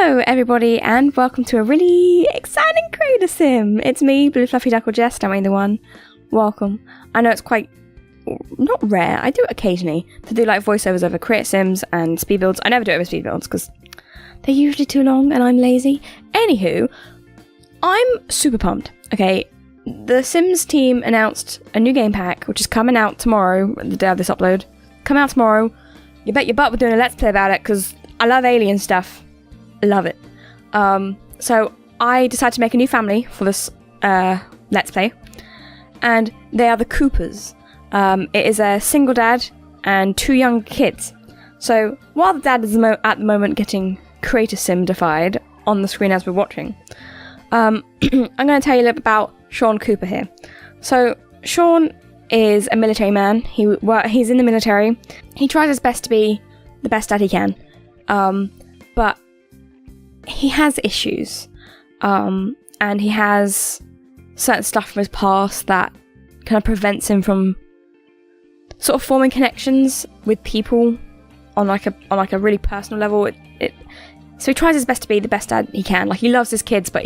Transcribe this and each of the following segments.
Hello everybody and welcome to a really exciting creator sim. It's me, BlueFluffyDuck or Jess, I'm the one. Welcome. I know it's quite, not rare, I do it occasionally, to do like voiceovers over creator sims and speed builds. I never do it over speed builds because they're usually too long and I'm lazy. Anywho, I'm super pumped. Okay, the Sims team announced a new game pack which is coming out tomorrow, the day of this upload. Come out tomorrow. You bet your butt we're doing a let's play about it because I love alien stuff. Love it. So I decided to make a new family for this let's play, and they are the Coopers. It is a single dad and two young kids. So while the dad is at the moment getting creator sim-defied on the screen as we're watching, I'm going to tell you a little bit about Sean Cooper here. So Sean is a military man. He's in the military. He tries his best to be the best dad he can, but he has issues, and he has certain stuff from his past that kind of prevents him from sort of forming connections with people on like a really personal level. So he tries his best to be the best dad he can. Like, he loves his kids, but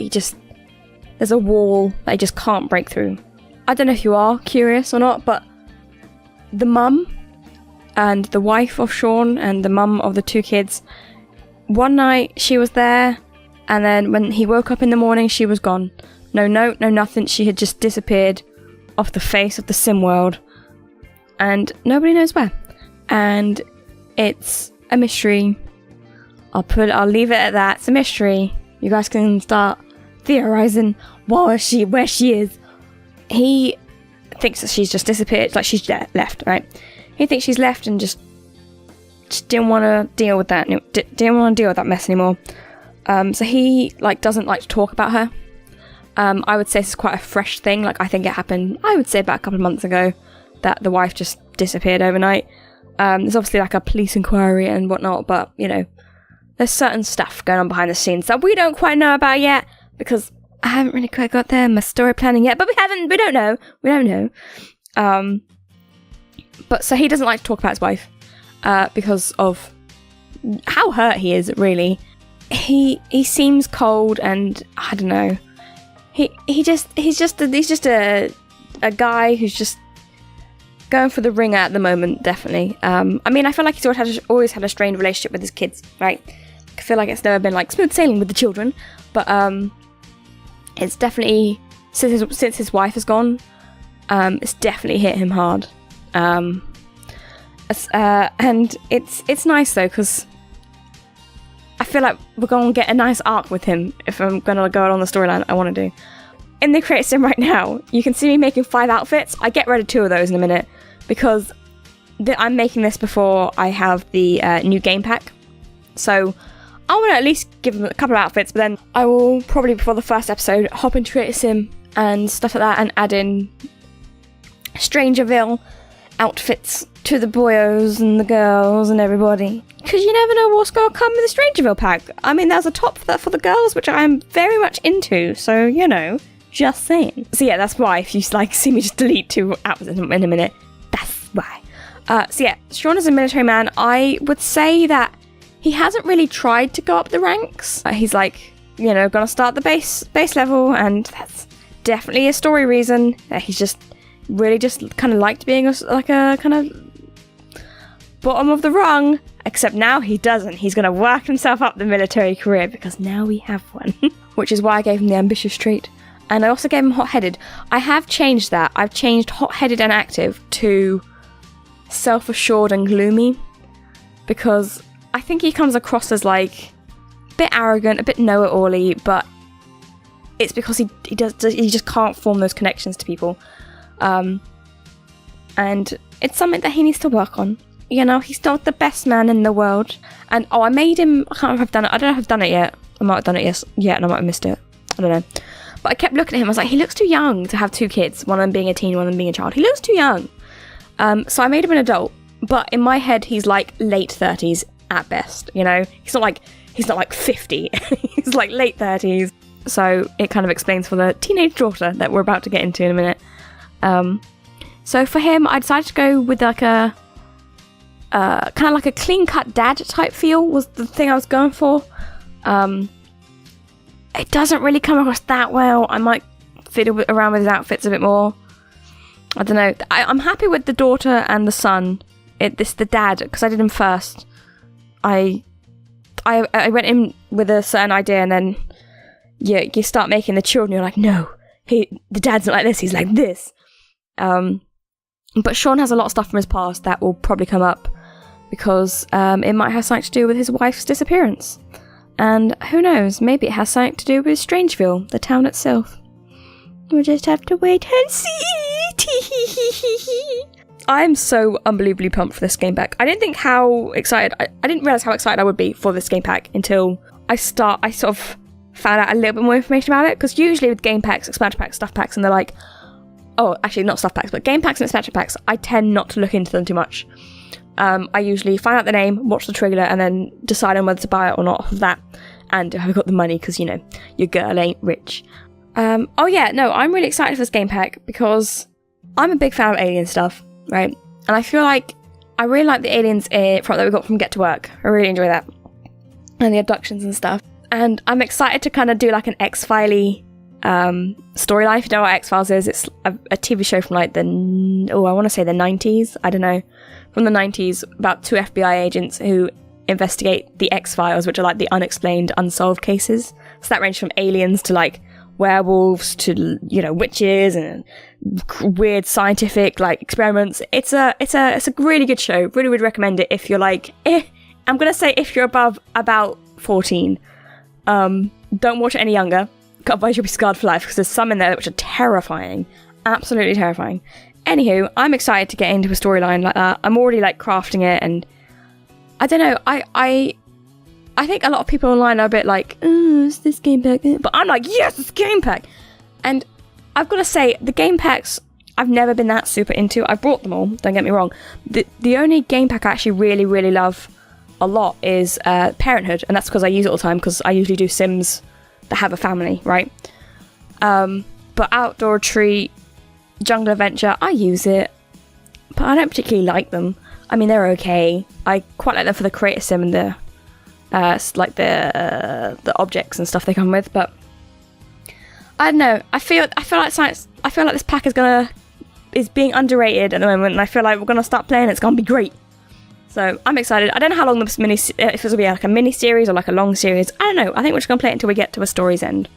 there's a wall that he just can't break through. I don't know if you are curious or not, but the mum and the wife of Sean and the mum of the two kids, one night she was there, and then when he woke up in the morning, she was gone. No note, no nothing. She had just disappeared off the face of the sim world, and nobody knows where. And it's a mystery. I'll leave it at that. It's a mystery. You guys can start theorizing where she is. He thinks that she's just disappeared, like she's left, right? He thinks she's left and just didn't want to deal with that. Didn't want to deal with that mess anymore. So he doesn't like to talk about her. I would say this is quite a fresh thing. Like, I think it happened, I would say, about a couple of months ago, that the wife just disappeared overnight. There's obviously like a police inquiry and whatnot, but you know, there's certain stuff going on behind the scenes that we don't quite know about yet, because I haven't really quite got there in my story planning yet. But we don't know. But so he doesn't like to talk about his wife, because of how hurt he is, really. He seems cold, and I don't know. He's just a guy who's just going for the ringer at the moment, definitely. I mean, I feel like he's always had a strained relationship with his kids, right? I feel like it's never been like smooth sailing with the children, but it's definitely, since his wife has gone, it's definitely hit him hard. And it's nice though, because I feel like we're going to get a nice arc with him if I'm going to go on the storyline I want to do. In the creator sim right now, you can see me making 5 outfits. I get rid of 2 of those in a minute, because I'm making this before I have the new game pack. So I want to at least give them a couple of outfits, but then I will probably, before the first episode, hop into creator sim and stuff like that and add in StrangerVille outfits to the boyos and the girls and everybody, because you never know what's going to come in the StrangerVille pack. I mean, there's a top for the girls, which I'm very much into, so you know, just saying. So yeah, that's why if you see me just delete 2 outfits in a minute, that's why. So yeah, Sean is a military man. I would say that he hasn't really tried to go up the ranks. He's like, you know, gonna start the base level, and that's definitely a story reason. He's just really just kind of liked being a kind of bottom of the rung, except now he doesn't. He's going to work himself up the military career, because now we have one. Which is why I gave him the ambitious trait. And I also gave him hot-headed. I have changed that. I've changed hot-headed and active to self-assured and gloomy, because I think he comes across as like a bit arrogant, a bit know-it-all-y, but it's because he just can't form those connections to people. And it's something that he needs to work on. You know, he's not the best man in the world. And I made him, I can't remember if I've done it. I don't know if I've done it yet. I might have done it yet, and I might have missed it. I don't know. But I kept looking at him. I was like, he looks too young to have 2 kids. One of them being a teen, one of them being a child. He looks too young. So I made him an adult. But in my head, he's like late 30s at best. You know, he's not like 50. He's like late 30s. So it kind of explains for the teenage daughter that we're about to get into in a minute. So for him, I decided to go with like a kind of like a clean-cut dad type feel was the thing I was going for. It doesn't really come across that well. I might fiddle around with his outfits a bit more. I don't know. I'm happy with the daughter and the son. The dad, because I did him first. I went in with a certain idea, and then you start making the children. You're like, no, the dad's not like this. He's like this. But Sean has a lot of stuff from his past that will probably come up because it might have something to do with his wife's disappearance. And who knows, maybe it has something to do with StrangerVille, the town itself. We'll just have to wait and see. I'm so unbelievably pumped for this game pack. I didn't realise how excited I would be for this game pack until I sort of found out a little bit more information about it. Because usually with game packs, expansion packs, stuff packs, and they're like, oh, actually not stuff packs, but game packs and expansion packs, I tend not to look into them too much. I usually find out the name, watch the trailer, and then decide on whether to buy it or not off of that. And I've got the money because, your girl ain't rich. I'm really excited for this game pack because I'm a big fan of alien stuff, right? And I feel like I really like the aliens that we got from Get to Work. I really enjoy that. And the abductions and stuff. And I'm excited to kind of do like an X-Filey storyline. If you know what X-Files is, it's a TV show from like I want to say the 90s. I don't know. From the 90s, about 2 FBI agents who investigate the X-Files, which are like the unexplained, unsolved cases. So that range from aliens to like werewolves to, witches and weird scientific like experiments. It's a really good show. Really would recommend it if you're like, I'm gonna say if you're above about 14. Don't watch it any younger, otherwise you'll be scarred for life because there's some in there which are terrifying. Absolutely terrifying. Anywho, I'm excited to get into a storyline like that. I'm already like crafting it, and I don't know, I think a lot of people online are a bit like, oh, it's this game pack, but I'm like, yes, it's game pack. And I've got to say, the game packs I've never been that super into. I've bought them all, don't get me wrong. The only game pack I actually really, really love a lot is Parenthood, and that's because I use it all the time, because I usually do Sims that have a family, right? But Outdoor Retreat, Jungle Adventure, I use it, but I don't particularly like them. I mean, they're okay. I quite like them for the creator sim and the the objects and stuff they come with, but I don't know. I feel like this pack is being underrated at the moment, and I feel like we're gonna start playing. It's gonna be great. So I'm excited. I don't know how long if it's gonna be like a mini series or like a long series. I don't know. I think we're just gonna play it until we get to a story's end.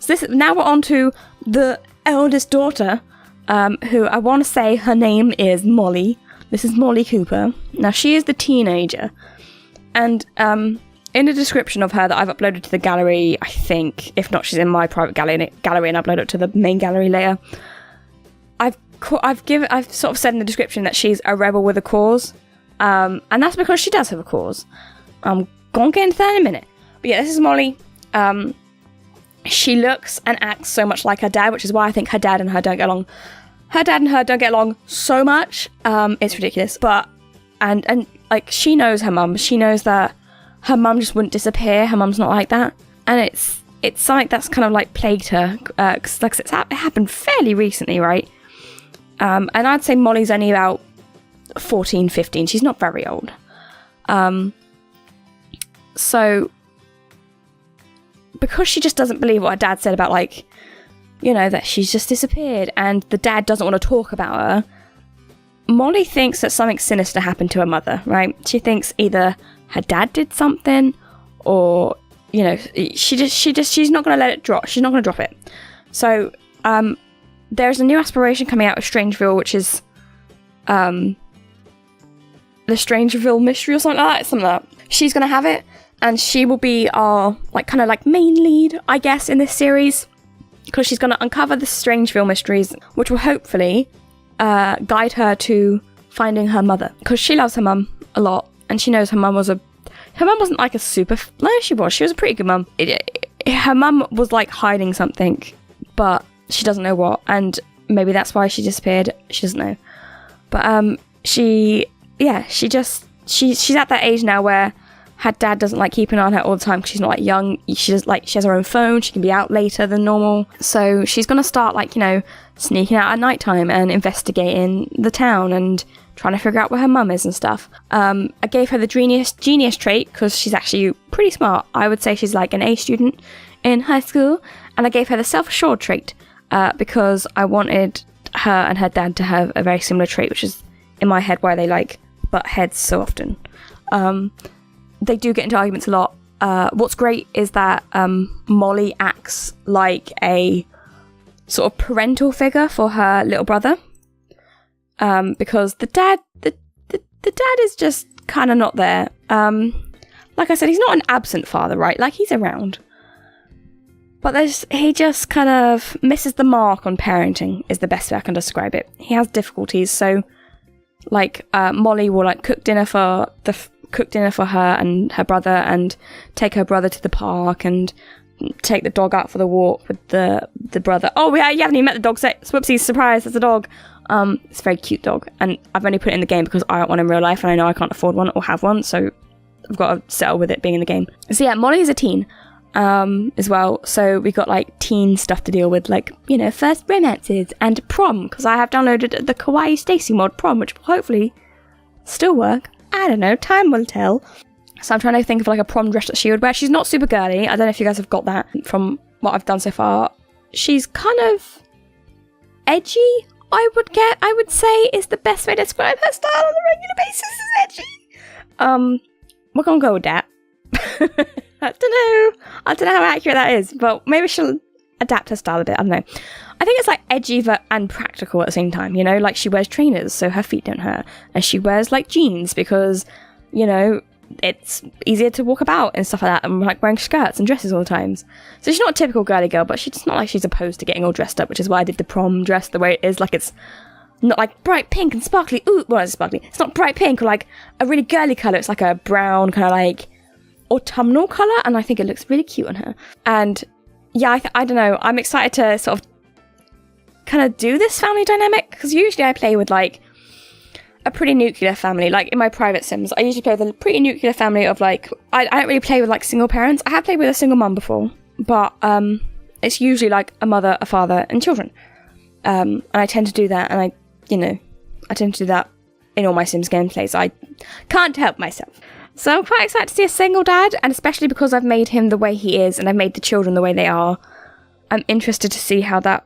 So now we're on to the eldest daughter, who I want to say her name is Molly. This is Molly Cooper. Now she is the teenager, and in the description of her that I've uploaded to the gallery, I think, if not, she's in my private gallery and upload it to the main gallery later. I've sort of said in the description that she's a rebel with a cause, and that's because she does have a cause. I'm gonna get into that in a minute. But yeah, this is Molly. She looks and acts so much like her dad, which is why I think her dad and her don't get along. Her dad and her don't get along so much. It's ridiculous. But and like, she knows her mum. She knows that her mum just wouldn't disappear. Her mum's not like that. And it's something that's kind of like plagued her. Because like, it happened fairly recently, right? And I'd say Molly's only about 14, 15. She's not very old. So because she just doesn't believe what her dad said about, like, that she's just disappeared, and the dad doesn't want to talk about her, Molly thinks that something sinister happened to her mother, right? She thinks either her dad did something, or she's not going to let it drop. She's not going to drop it. So there's a new aspiration coming out of StrangerVille, which is the StrangerVille mystery or something like that. She's going to have it, and she will be our kind of main lead, I guess, in this series, because she's going to uncover the StrangerVille mysteries, which will hopefully guide her to finding her mother, because she loves her mum a lot, and she knows her mum wasn't a super... No, she was a pretty good mum. Her mum was hiding something, but she doesn't know what, and maybe that's why she disappeared. She doesn't know. But she's at that age now where her dad doesn't like keeping an eye on her all the time, because she's not young. She has her own phone. She can be out later than normal. So she's gonna start sneaking out at nighttime and investigating the town and trying to figure out where her mum is and stuff. I gave her the genius trait because she's actually pretty smart. I would say she's an A student in high school. And I gave her the self-assured trait because I wanted her and her dad to have a very similar trait, which is in my head why they butt heads so often. They do get into arguments a lot. What's great is that Molly acts like a sort of parental figure for her little brother, because the dad is just kind of not there. Like I said, he's not an absent father, right? He's around, but he just kind of misses the mark on parenting, is the best way I can describe it. He has difficulties, so Molly will cook dinner for her and her brother, and take her brother to the park, and take the dog out for the walk with the brother. Oh yeah, you haven't even met the dog. Whoopsies, surprise, there's a dog. It's a very cute dog, and I've only put it in the game because I don't want it in real life, and I know I can't afford one or have one, so I've got to settle with it being in the game. So yeah, Molly's a teen as well, so we got teen stuff to deal with, first romances and prom, because I have downloaded the Kawaii Stacy mod Prom, which will hopefully still work. I don't know, time will tell. So I'm trying to think of a prom dress that she would wear. She's not super girly. I don't know if you guys have got that from what I've done so far. She's kind of edgy, I would say is the best way to describe her style on a regular basis, is edgy. We're gonna go with that. I don't know how accurate that is, but maybe she'll adapt her style a bit. I don't know. I think it's edgy and practical at the same time, she wears trainers so her feet don't hurt, and she wears jeans because, it's easier to walk about and stuff like that, and wearing skirts and dresses all the times. So she's not a typical girly girl, but she's not she's opposed to getting all dressed up, which is why I did the prom dress the way it is. It's not bright pink and sparkly. Ooh, well, it's sparkly. It's not bright pink or a really girly colour. It's a brown kind of autumnal colour, and I think it looks really cute on her. And yeah, I don't know. I'm excited to sort of kind of do this family dynamic, because usually I play with a pretty nuclear family. In my private sims, I usually play with a pretty nuclear family of I don't really play with single parents. I have played with a single mum before, but it's usually a mother, a father, and children. And I tend to do that, and I tend to do that in all my Sims gameplays. I can't help myself. So I'm quite excited to see a single dad, and especially because I've made him the way he is, and I've made the children the way they are. I'm interested to see how their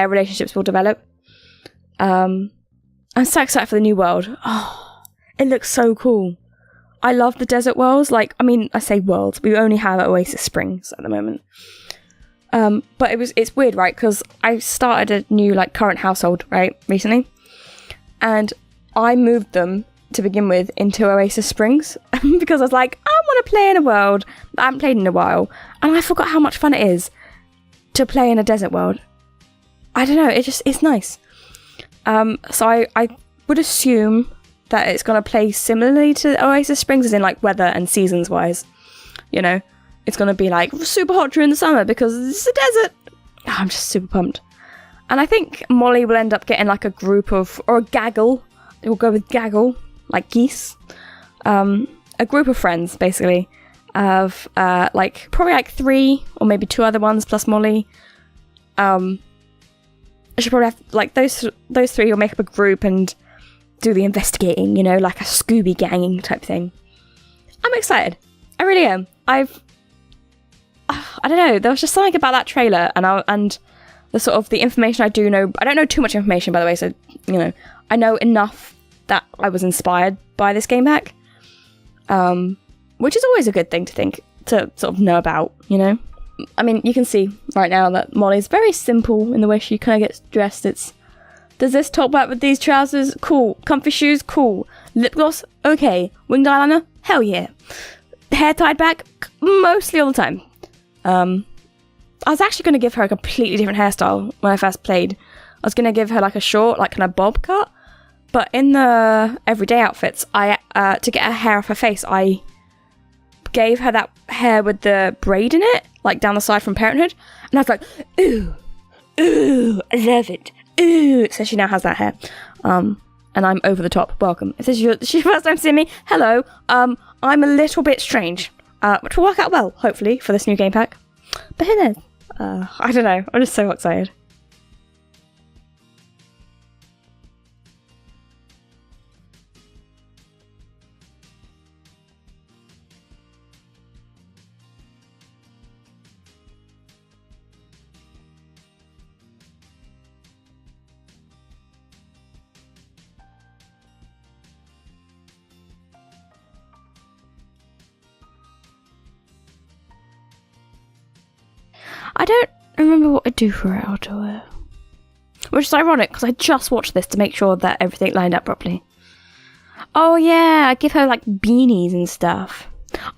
relationships will develop. I'm so excited for the new world. Oh, it looks so cool. I love the desert worlds. I say worlds. We only have Oasis Springs at the moment. But it's weird, right? Because I started a new current household, right, recently. And I moved them to begin with into Oasis Springs because I was I want to play in a world that I haven't played in a while. And I forgot how much fun it is to play in a desert world. I don't know, it's nice. So I would assume that it's going to play similarly to Oasis Springs, as in weather and seasons wise. It's going to be super hot during the summer because it's a desert. Oh, I'm just super pumped. And I think Molly will end up getting a group of, or a gaggle. It will go with gaggle, like geese. A group of friends, basically, of probably 3 or maybe 2 other ones plus Molly. I should probably have those 3 will make up a group and do the investigating, like a Scooby ganging type thing. I'm excited. I really am. I don't know. There was just something about that trailer and the sort of the information I do know. I don't know too much information, by the way, so I know enough that I was inspired by this game pack, which is always a good thing to think. to sort of know about, you know? I mean, you can see right now that Molly's very simple in the way she kind of gets dressed. It's, does this top work with these trousers? Cool. Comfy shoes? Cool. Lip gloss? Okay. Winged eyeliner? Hell yeah. Hair tied back? Mostly all the time. I was actually going to give her a completely different hairstyle when I first played. I was going to give her like a short, like kind of bob cut. But in the everyday outfits, to get her hair off her face, I gave her that hair with the braid in it, like down the side from Parenthood. And I was like, ooh, I love it. Ooh. So she now has that hair. And I'm over the top. Welcome. If this is your first time seeing me, hello. I'm a little bit strange. Which will work out well, hopefully, for this new game pack. But who knows? I don't know. I'm just so excited. I don't remember what I do for her outerwear. Which is ironic, because I just watched this to make sure that everything lined up properly. Oh yeah, I give her like beanies and stuff.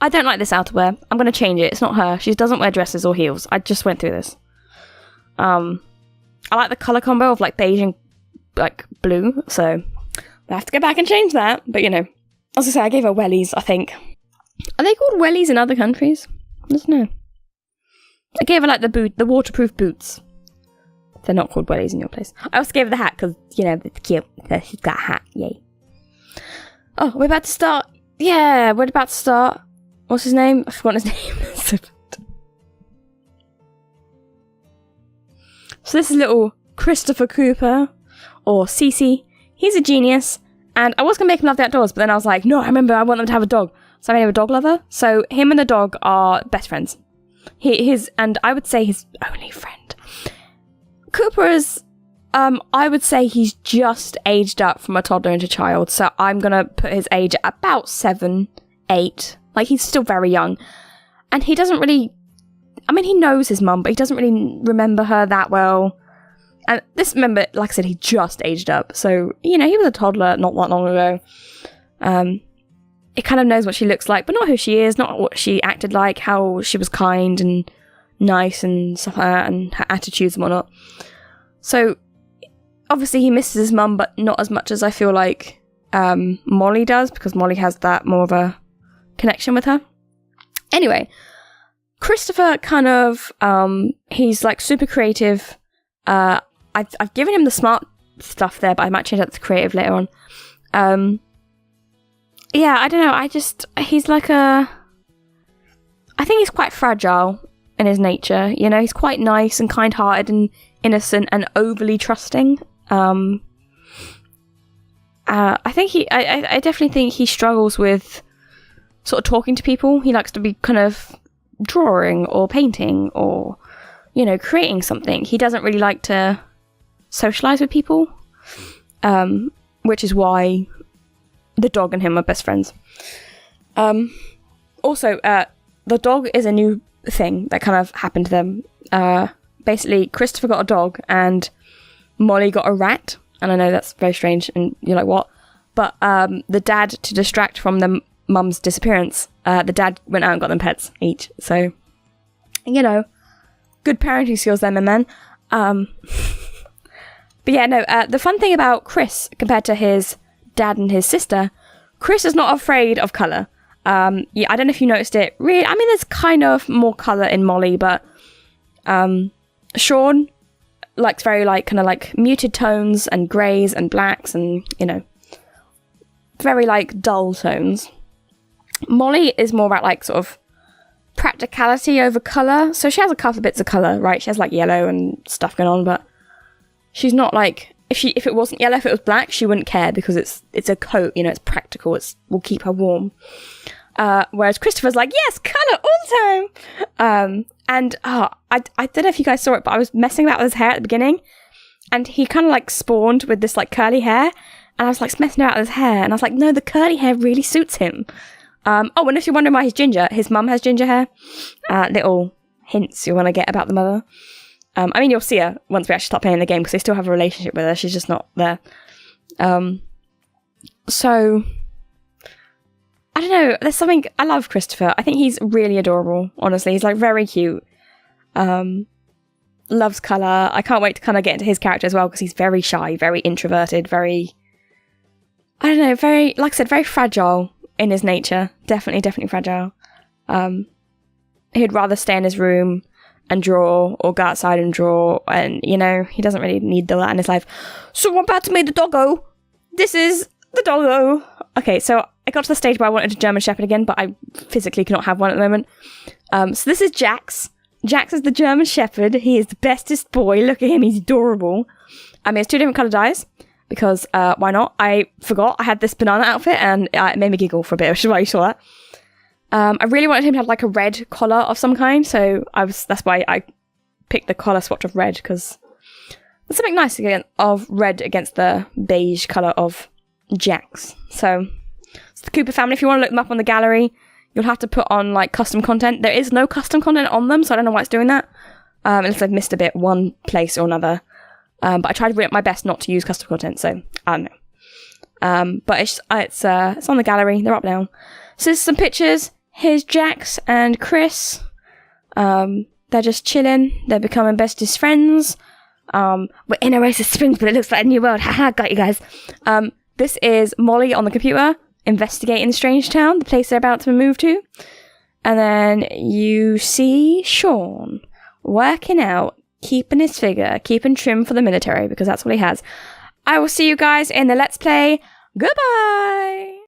I don't like this outerwear. I'm going to change it. It's not her. She doesn't wear dresses or heels. I just went through this. I like the colour combo of like beige and like blue, so I have to go back and change that. But you know, as I say, I gave her wellies, I think. Are they called wellies in other countries? I don't know. I gave her like the waterproof boots. They're not called wellies in your place. I also gave her the hat because, you know, it's cute. She's got a hat, yay. Oh, we're about to start. Yeah, we're about to start. What's his name? I forgot his name. So this is little Christopher Cooper, or Cece. He's a genius, and I was going to make him love the outdoors, but then I was like, no, I remember I want them to have a dog. So I made him a dog lover. So him and the dog are best friends. And I would say his only friend. Cooper is, I would say he's just aged up from a toddler into child, so I'm gonna put his age at about 7, 8. Like, he's still very young. And he doesn't really, I mean, he knows his mum, but he doesn't really remember her that well. And this, remember, like I said, he just aged up, so, you know, he was a toddler not that long ago. It kind of knows what she looks like, but not who she is, not what she acted like, how she was kind and nice and stuff like that, and her attitudes and whatnot. So, obviously he misses his mum, but not as much as I feel like Molly does, because Molly has that more of a connection with her. Anyway, Christopher kind of, he's like super creative. I've given him the smart stuff there, but I might change that to creative later on. Yeah, I don't know, he's like I think he's quite fragile in his nature, you know, he's quite nice and kind-hearted and innocent and overly trusting. I definitely think he struggles with sort of talking to people. He likes to be kind of drawing or painting or, you know, creating something. He doesn't really like to socialise with people, which is why the dog and him are best friends. Also, the dog is a new thing that kind of happened to them. Basically, Christopher got a dog and Molly got a rat. And I know that's very strange and you're like, what? But the dad, to distract from the mum's disappearance, the dad went out and got them pets each. So, you know, good parenting skills there, my man. But yeah, no, the fun thing about Chris compared to his dad and his sister, Chris is not afraid of colour. Yeah, I don't know if you noticed it. Really, I mean, there's kind of more colour in Molly, but Sean likes very like kind of like muted tones and greys and blacks and, you know, very like dull tones. Molly is more about like sort of practicality over colour. So she has a couple of bits of colour, right? She has like yellow and stuff going on, but she's not like, if it wasn't yellow, if it was black, she wouldn't care because it's a coat, you know, it's practical, will keep her warm. Whereas Christopher's like, yes, colour all the time. And I don't know if you guys saw it, but I was messing about with his hair at the beginning, and he kind of like spawned with this like curly hair, and I was like messing about with his hair, and I was like, no, the curly hair really suits him. Oh, and if you're wondering why he's ginger, his mum has ginger hair. Little hints you want to get about the mother. I mean, you'll see her once we actually start playing the game because they still have a relationship with her. She's just not there. So, I don't know. There's something... I love Christopher. I think he's really adorable, honestly. He's, like, very cute. Loves colour. I can't wait to kind of get into his character as well because he's very shy, very introverted, very... I don't know, very... Like I said, very fragile in his nature. Definitely fragile. He'd rather stay in his room and draw or go outside and draw, and you know, he doesn't really need all that in his life. So I'm about to make the doggo. This is the doggo. Okay, so I got to the stage where I wanted a German Shepherd again, but I physically cannot have one at the moment. So this is Jax. Jax is the German Shepherd. He is the bestest boy. Look at him, he's adorable. He has 2 different coloured eyes, because why not? I forgot I had this banana outfit, and it made me giggle for a bit, which is why you saw that. I really wanted him to have like a red collar of some kind, so that's why I picked the collar swatch of red, because there's something nice of red against the beige colour of Jax. So it's the Cooper family. If you want to look them up on the gallery, you'll have to put on like custom content. There is no custom content on them, so I don't know why it's doing that, unless I've missed a bit one place or another. But I tried my best not to use custom content, so I don't know. But it's on the gallery. They're up now. So there's some pictures. Here's Jax and Chris. They're just chilling. They're becoming bestest friends. We're in Oasis Springs, but it looks like a new world. Haha, got you guys. This is Molly on the computer investigating Strangetown, the place they're about to move to. And then you see Sean working out, keeping his figure, keeping trim for the military, because that's what he has. I will see you guys in the Let's Play. Goodbye!